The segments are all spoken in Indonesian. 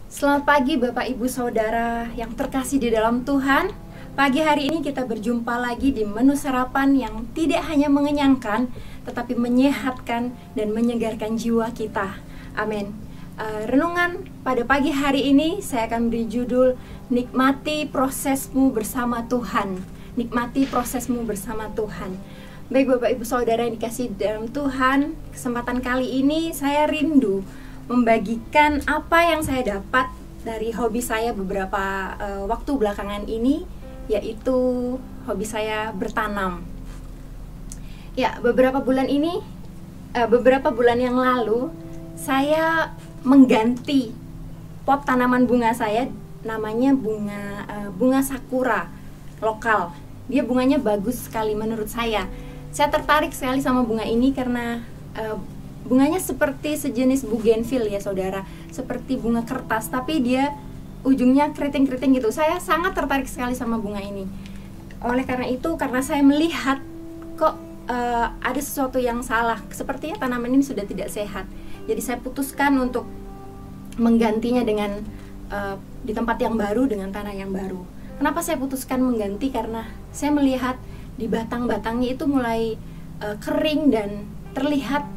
Selamat pagi Bapak Ibu Saudara yang terkasih di dalam Tuhan. Pagi hari ini kita berjumpa lagi di menu sarapan yang tidak hanya mengenyangkan, tetapi menyehatkan dan menyegarkan jiwa kita. Amin. Renungan pada pagi hari ini saya akan beri judul Nikmati Prosesmu Bersama Tuhan. Nikmati prosesmu bersama Tuhan. Baik Bapak Ibu Saudara yang dikasihi dalam Tuhan, kesempatan kali ini saya rindu membagikan apa yang saya dapat dari hobi saya beberapa waktu belakangan ini, yaitu hobi saya bertanam. Ya, beberapa bulan yang lalu saya mengganti pot tanaman bunga saya, namanya bunga sakura lokal. Dia bunganya bagus sekali menurut saya. Saya tertarik sekali sama bunga ini karena bunganya seperti sejenis bougainville ya saudara, seperti bunga kertas, tapi dia ujungnya keriting-keriting gitu. Saya sangat tertarik sekali sama bunga ini. Oleh karena itu, karena saya melihat kok ada sesuatu yang salah, sepertinya tanaman ini sudah tidak sehat. Jadi saya putuskan untuk menggantinya dengan di tempat yang baru, dengan tanah yang baru. Kenapa saya putuskan mengganti? Karena saya melihat di batang-batangnya itu mulai kering dan terlihat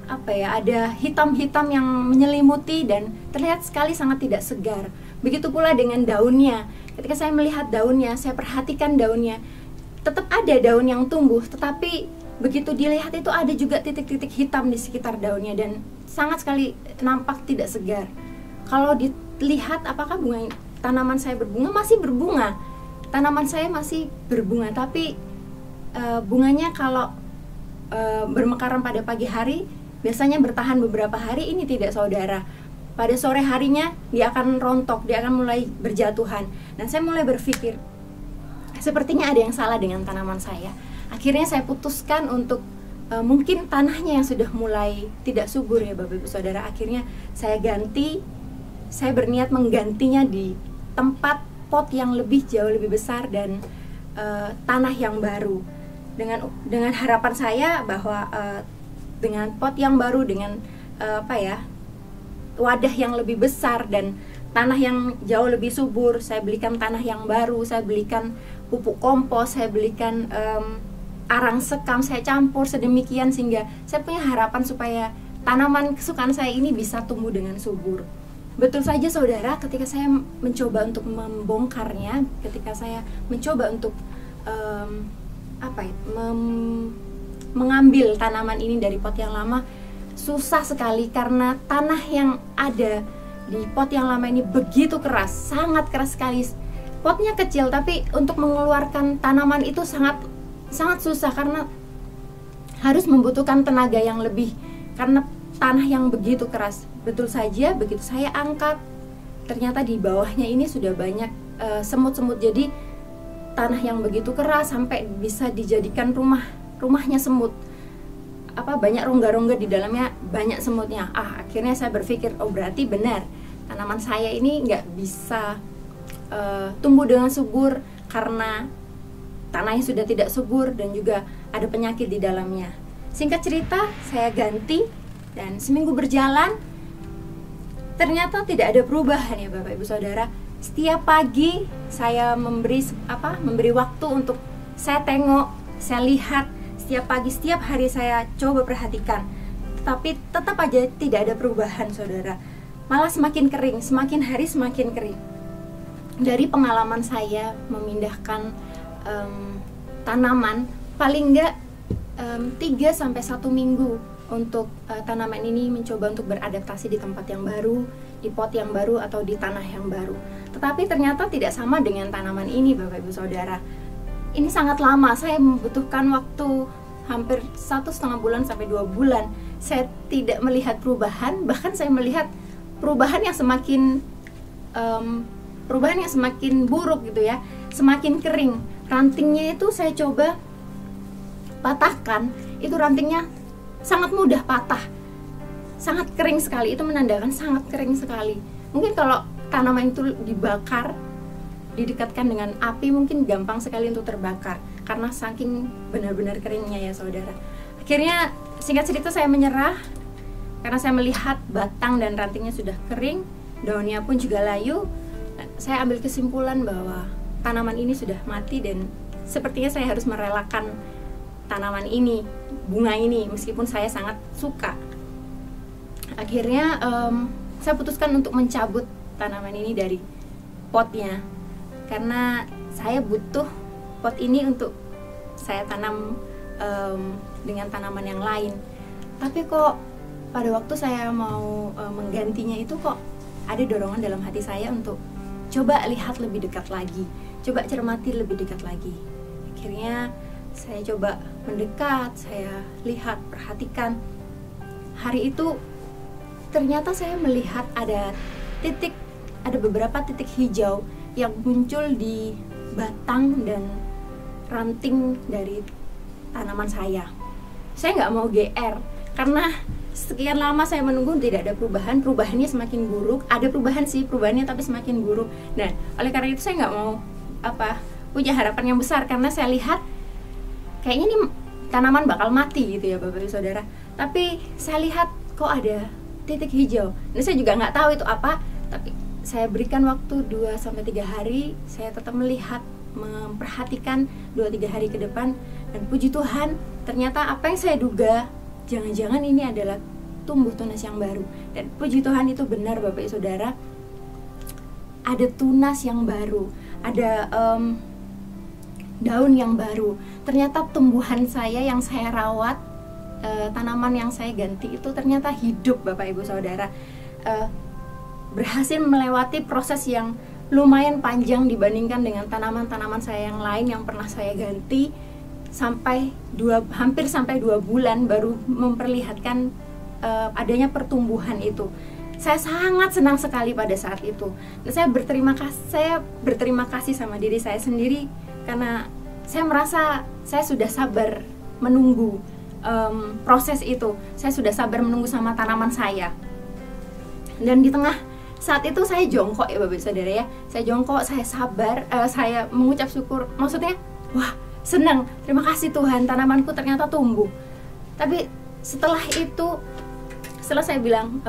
ada hitam-hitam yang menyelimuti dan terlihat sekali sangat tidak segar. Begitu pula dengan daunnya. Ketika saya melihat daunnya, saya perhatikan daunnya, tetap ada daun yang tumbuh, tetapi begitu dilihat itu ada juga titik-titik hitam di sekitar daunnya dan sangat sekali nampak tidak segar. Kalau dilihat apakah tanaman saya berbunga, masih berbunga. Tanaman saya masih berbunga, tapi bunganya kalau bermekaran pada pagi hari biasanya bertahan beberapa hari. Ini tidak saudara, pada sore harinya dia akan rontok, dia akan mulai berjatuhan. Dan saya mulai berpikir, sepertinya ada yang salah dengan tanaman saya. Akhirnya saya putuskan untuk mungkin tanahnya yang sudah mulai tidak subur ya Bapak Ibu Saudara. Akhirnya saya ganti, saya berniat menggantinya di tempat pot yang jauh lebih besar dan tanah yang baru. Dengan harapan saya bahwa dengan pot yang baru, dengan wadah yang lebih besar dan tanah yang jauh lebih subur, saya belikan tanah yang baru, saya belikan pupuk kompos, saya belikan arang sekam, saya campur sedemikian sehingga saya punya harapan supaya tanaman kesukaan saya ini bisa tumbuh dengan subur. Betul saja saudara, ketika saya mencoba untuk membongkarnya, ketika saya mencoba untuk mengambil tanaman ini dari pot yang lama, susah sekali karena tanah yang ada di pot yang lama ini begitu keras, sangat keras sekali. Potnya kecil tapi untuk mengeluarkan tanaman itu sangat susah karena harus membutuhkan tenaga yang lebih karena tanah yang begitu keras. Betul saja, begitu saya angkat, ternyata di bawahnya ini sudah banyak semut-semut. Jadi tanah yang begitu keras sampai bisa dijadikan rumahnya semut. Banyak rongga-rongga di dalamnya, banyak semutnya. Akhirnya saya berpikir, oh berarti benar tanaman saya ini nggak bisa tumbuh dengan subur karena tanahnya sudah tidak subur dan juga ada penyakit di dalamnya. Singkat cerita, saya ganti dan seminggu berjalan, ternyata tidak ada perubahan ya Bapak Ibu Saudara. Setiap pagi saya memberi waktu untuk saya tengok, saya lihat. Setiap pagi, setiap hari saya coba perhatikan, tetapi tetap aja tidak ada perubahan saudara. Malah semakin kering, semakin hari semakin kering. Dari pengalaman saya memindahkan tanaman, paling enggak 3-1 minggu untuk tanaman ini mencoba untuk beradaptasi di tempat yang baru, di pot yang baru atau di tanah yang baru. Tetapi ternyata tidak sama dengan tanaman ini Bapak Ibu Saudara. Ini sangat lama, saya membutuhkan waktu hampir 1,5 bulan sampai 2 bulan. Saya tidak melihat perubahan, bahkan saya melihat perubahan yang semakin buruk gitu ya, semakin kering. Rantingnya itu saya coba patahkan, itu rantingnya sangat mudah patah, sangat kering sekali. Itu menandakan sangat kering sekali. Mungkin kalau tanaman itu dibakar, didekatkan dengan api, mungkin gampang sekali untuk terbakar karena saking benar-benar keringnya ya saudara. Akhirnya singkat cerita saya menyerah karena saya melihat batang dan rantingnya sudah kering. daunnya pun juga layu. Saya ambil kesimpulan bahwa tanaman ini sudah mati dan sepertinya saya harus merelakan tanaman ini, bunga ini, meskipun saya sangat suka. Akhirnya saya putuskan untuk mencabut tanaman ini dari potnya, karena saya butuh pot ini untuk saya tanam dengan tanaman yang lain. Tapi kok pada waktu saya mau menggantinya itu kok ada dorongan dalam hati saya untuk coba lihat lebih dekat lagi, coba cermati lebih dekat lagi. Akhirnya saya coba mendekat, saya lihat, perhatikan. Hari itu ternyata saya melihat ada beberapa titik hijau yang muncul di batang dan ranting dari tanaman saya. Saya nggak mau GR, karena sekian lama saya menunggu tidak ada perubahan, perubahannya semakin buruk. Ada perubahan sih, perubahannya tapi semakin buruk. Nah, oleh karena itu saya nggak mau punya harapan yang besar, karena saya lihat kayaknya ini tanaman bakal mati gitu ya Bapak Ibu Saudara. Tapi saya lihat kok ada titik hijau. Nah, saya juga nggak tahu itu apa, tapi saya berikan waktu 2-3 hari, saya tetap melihat, memperhatikan 2-3 hari ke depan, dan puji Tuhan, ternyata apa yang saya duga, jangan-jangan ini adalah tumbuh tunas yang baru. Dan puji Tuhan itu benar Bapak Ibu Saudara, ada tunas yang baru, ada daun yang baru. Ternyata tumbuhan saya yang saya rawat, tanaman yang saya ganti itu ternyata hidup Bapak Ibu Saudara, berhasil melewati proses yang lumayan panjang dibandingkan dengan tanaman-tanaman saya yang lain yang pernah saya ganti. Hampir sampai 2 bulan baru memperlihatkan adanya pertumbuhan itu. Saya sangat senang sekali pada saat itu. Dan saya berterima kasih sama diri saya sendiri, karena saya merasa saya sudah sabar menunggu proses itu. Saya sudah sabar menunggu sama tanaman saya. Dan di tengah saat itu saya jongkok ya Bapak Saudara ya. Saya jongkok, saya sabar, saya mengucap syukur. Maksudnya, wah, senang, terima kasih Tuhan, tanamanku ternyata tumbuh. Tapi setelah itu, setelah saya bilang,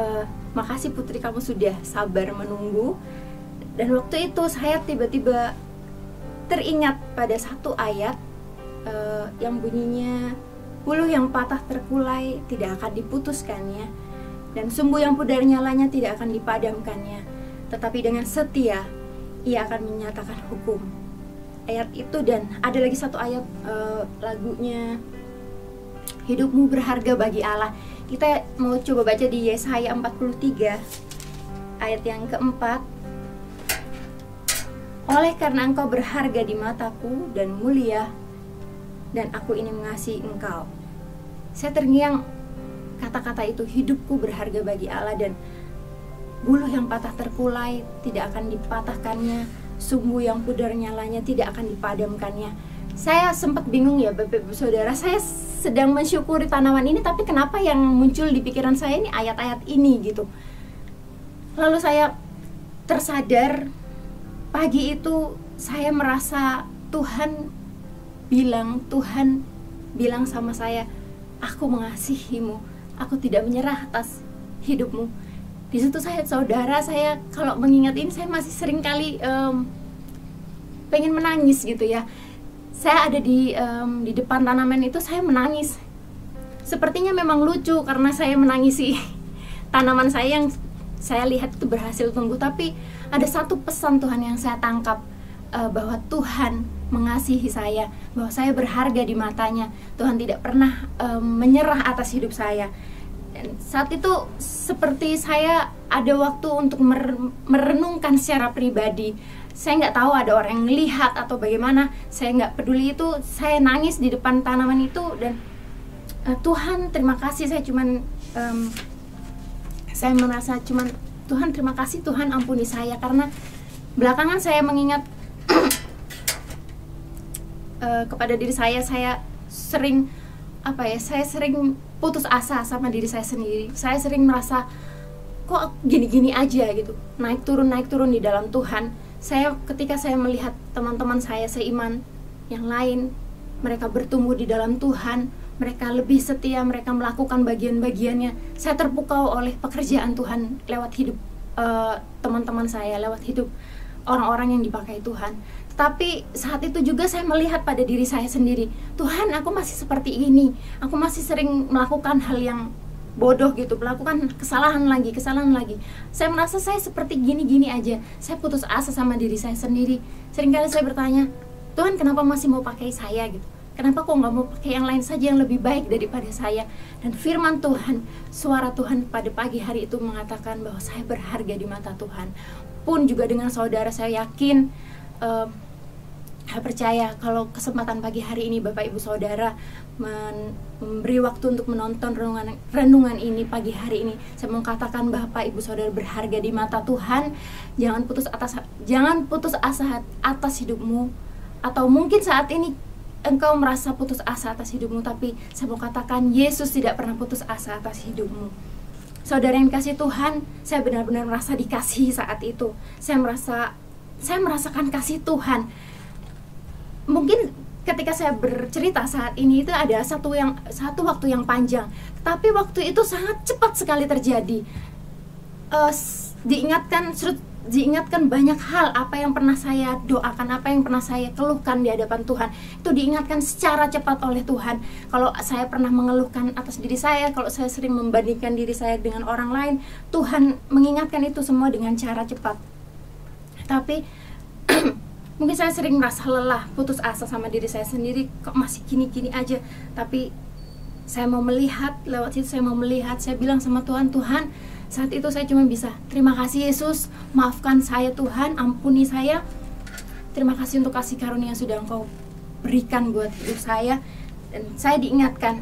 makasih Putri, kamu sudah sabar menunggu. Dan waktu itu saya tiba-tiba teringat pada satu ayat yang bunyinya, buluh yang patah terkulai tidak akan diputuskannya, dan sumbu yang pudar nyalanya tidak akan dipadamkannya, tetapi dengan setia ia akan menyatakan hukum. Ayat itu, dan ada lagi satu ayat lagunya, hidupmu berharga bagi Allah. Kita mau coba baca di Yesaya 43 ayat yang keempat. Oleh karena engkau berharga di mataku dan mulia, dan aku ini mengasihi engkau. Saya terngiang kata-kata itu, hidupku berharga bagi Allah, dan buluh yang patah terkulai tidak akan dipatahkannya, sumbu yang pudar nyalanya tidak akan dipadamkannya. Saya sempat bingung ya Bapak Ibu Saudara, saya sedang mensyukuri tanaman ini, tapi kenapa yang muncul di pikiran saya ini ayat-ayat ini gitu. Lalu saya tersadar, pagi itu saya merasa Tuhan bilang sama saya, aku mengasihimu, aku tidak menyerah atas hidupmu. Di situ saya kalau mengingat ini, saya masih sering kali pengen menangis gitu ya. Saya ada di depan tanaman itu, saya menangis. Sepertinya memang lucu karena saya menangisi tanaman saya yang saya lihat itu berhasil tumbuh. Tapi ada satu pesan Tuhan yang saya tangkap, bahwa Tuhan mengasihi saya, bahwa saya berharga di matanya. Tuhan tidak pernah menyerah atas hidup saya. Dan saat itu seperti saya ada waktu untuk merenungkan secara pribadi. Saya nggak tahu ada orang yang melihat atau bagaimana, saya nggak peduli itu. Saya nangis di depan tanaman itu, dan Tuhan terima kasih. Saya merasa Tuhan terima kasih, Tuhan ampuni saya. Karena belakangan saya mengingat kepada diri saya sering putus asa sama diri saya sendiri. Saya sering merasa kok gini-gini aja gitu, naik turun di dalam Tuhan. Ketika saya melihat teman-teman saya seiman yang lain, mereka bertumbuh di dalam Tuhan, mereka lebih setia, mereka melakukan bagian-bagiannya. Saya terpukau oleh pekerjaan Tuhan lewat hidup teman-teman saya, lewat hidup orang-orang yang dipakai Tuhan. Tapi saat itu juga saya melihat pada diri saya sendiri, Tuhan, aku masih seperti ini, aku masih sering melakukan hal yang bodoh gitu, melakukan kesalahan lagi. Saya merasa saya seperti gini-gini aja. Saya putus asa sama diri saya sendiri. Seringkali saya bertanya, Tuhan, kenapa masih mau pakai saya gitu? Kenapa kok nggak mau pakai yang lain saja yang lebih baik daripada saya? Dan firman Tuhan, suara Tuhan pada pagi hari itu mengatakan bahwa saya berharga di mata Tuhan. Pun juga dengan saudara, saya yakin, saya percaya kalau kesempatan pagi hari ini Bapak Ibu Saudara memberi waktu untuk menonton renungan ini pagi hari ini, saya mau katakan Bapak Ibu Saudara berharga di mata Tuhan. Jangan putus asa atas hidupmu. Atau mungkin saat ini engkau merasa putus asa atas hidupmu, tapi saya mau katakan Yesus tidak pernah putus asa atas hidupmu. Saudara yang kasih Tuhan, saya benar-benar merasa dikasihi saat itu. Saya merasakan kasih Tuhan. Mungkin ketika saya bercerita saat ini itu ada satu waktu yang panjang, tapi waktu itu sangat cepat sekali terjadi. Diingatkan banyak hal, apa yang pernah saya doakan, apa yang pernah saya keluhkan di hadapan Tuhan, itu diingatkan secara cepat oleh Tuhan. Kalau saya pernah mengeluhkan atas diri saya, kalau saya sering membandingkan diri saya dengan orang lain, Tuhan mengingatkan itu semua dengan cara cepat. Tapi mungkin saya sering merasa lelah, putus asa sama diri saya sendiri, kok masih gini-gini aja. Tapi saya mau melihat, lewat situ saya mau melihat, saya bilang sama Tuhan, Tuhan, saat itu saya cuma bisa, terima kasih Yesus, maafkan saya Tuhan, ampuni saya. Terima kasih untuk kasih karunia yang sudah Engkau berikan buat hidup saya. Dan saya diingatkan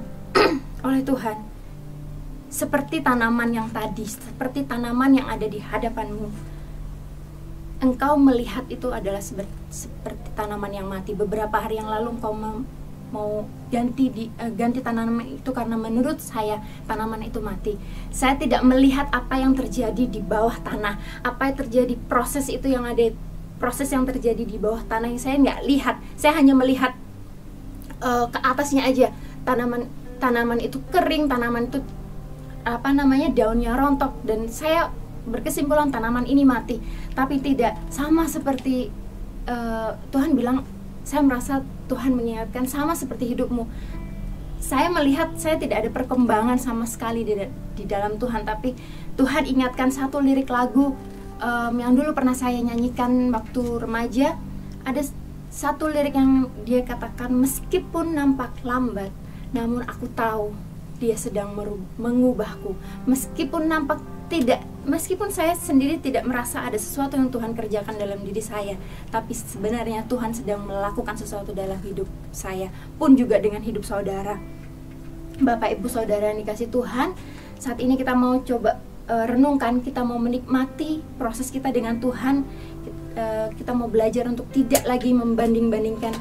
oleh Tuhan, seperti tanaman yang tadi, seperti tanaman yang ada di hadapanmu, engkau melihat itu adalah seperti tanaman yang mati. Beberapa hari yang lalu engkau mau ganti tanaman itu karena menurut saya tanaman itu mati. Saya tidak melihat apa yang terjadi di bawah tanah, apa yang terjadi, proses yang terjadi di bawah tanah yang saya nggak lihat. Saya hanya melihat ke atasnya aja. Tanaman itu kering, tanaman itu daunnya rontok, dan saya berkesimpulan tanaman ini mati. Tapi tidak, sama seperti Tuhan bilang, saya merasa Tuhan mengingatkan sama seperti hidupmu. Saya melihat saya tidak ada perkembangan sama sekali di dalam Tuhan, tapi Tuhan ingatkan satu lirik lagu yang dulu pernah saya nyanyikan waktu remaja. Ada satu lirik yang dia katakan, meskipun nampak lambat, namun aku tahu Dia sedang mengubahku. Meskipun saya sendiri tidak merasa ada sesuatu yang Tuhan kerjakan dalam diri saya, tapi sebenarnya Tuhan sedang melakukan sesuatu dalam hidup saya, pun juga dengan hidup saudara. Bapak Ibu Saudara yang dikasih Tuhan, saat ini kita mau coba renungkan, kita mau menikmati proses kita dengan Tuhan. Kita mau belajar untuk tidak lagi membanding-bandingkan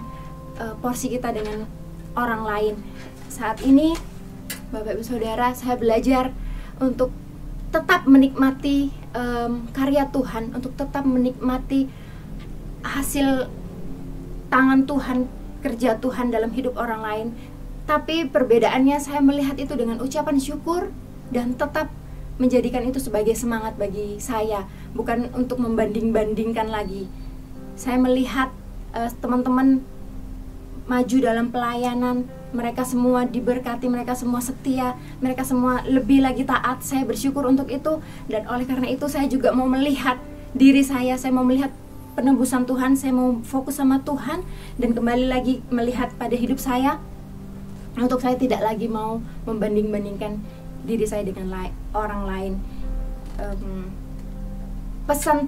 porsi kita dengan orang lain. Saat ini Bapak Ibu Saudara, saya belajar untuk tetap menikmati karya Tuhan, untuk tetap menikmati hasil tangan Tuhan, kerja Tuhan dalam hidup orang lain. Tapi perbedaannya saya melihat itu dengan ucapan syukur dan tetap menjadikan itu sebagai semangat bagi saya, bukan untuk membanding-bandingkan lagi. Saya melihat teman-teman maju dalam pelayanan, mereka semua diberkati, mereka semua setia, mereka semua lebih lagi taat. Saya bersyukur untuk itu, dan oleh karena itu saya juga mau melihat diri saya mau melihat penebusan Tuhan, saya mau fokus sama Tuhan dan kembali lagi melihat pada hidup saya, untuk saya tidak lagi mau membanding-bandingkan diri saya dengan orang lain. Pesan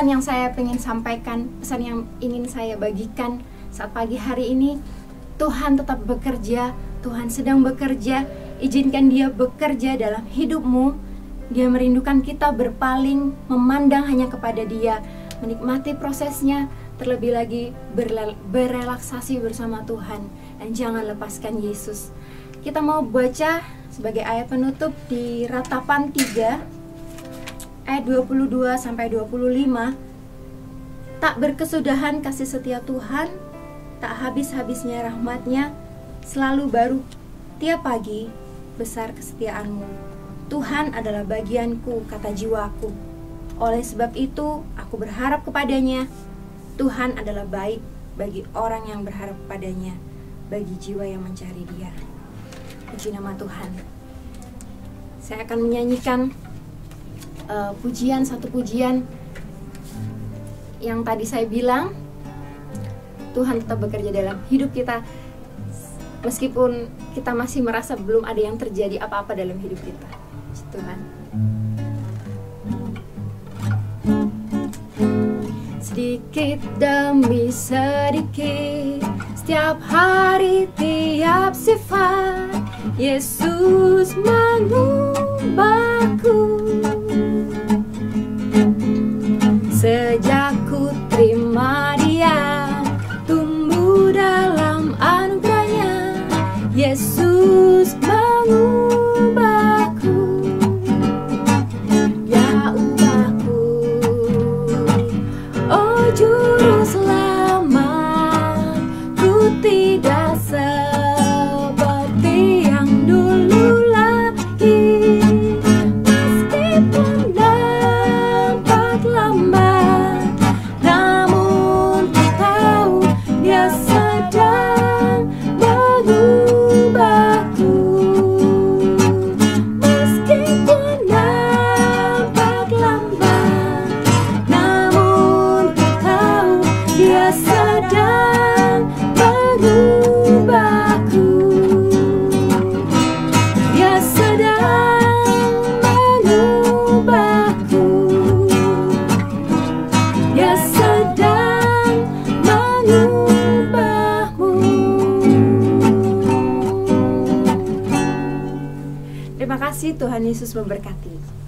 yang saya ingin sampaikan, pesan yang ingin saya bagikan saat pagi hari ini, Tuhan tetap bekerja, Tuhan sedang bekerja. Izinkan Dia bekerja dalam hidupmu. Dia merindukan kita berpaling, memandang hanya kepada Dia, menikmati prosesnya, terlebih lagi berrelaksasi bersama Tuhan, dan jangan lepaskan Yesus. Kita mau baca sebagai ayat penutup di Ratapan 3 ayat 22 sampai 25. Tak berkesudahan kasih setia Tuhan, tak habis-habisnya rahmat-Nya, selalu baru tiap pagi, besar kesetiaan-Mu. Tuhan adalah bagianku, kata jiwaku. Oleh sebab itu, aku berharap kepadanya. Tuhan adalah baik bagi orang yang berharap kepadanya, bagi jiwa yang mencari Dia. Puji nama Tuhan. Saya akan menyanyikan satu pujian yang tadi saya bilang. Tuhan tetap bekerja dalam hidup kita, meskipun kita masih merasa belum ada yang terjadi apa-apa dalam hidup kita. Puji Tuhan. Sedikit demi sedikit, setiap hari, tiap sifat, Yesus mengubahku. Sejak ku terima Dia, tumbuh dalam anugerahnya, Yesus mengubahku. Ya ubahku, oh Juru Selamat, ku tidak seperti yang dulu lagi. Meskipun nampak lambat, namun ku tahu Dia sedang mengubahku. Meskipun nampak lambat, namun ku tahu Dia sedang mengubahku. Dia sedang mengubahku. Dia sedang mengubahmu. Terima kasih, Tuhan Yesus memberkati.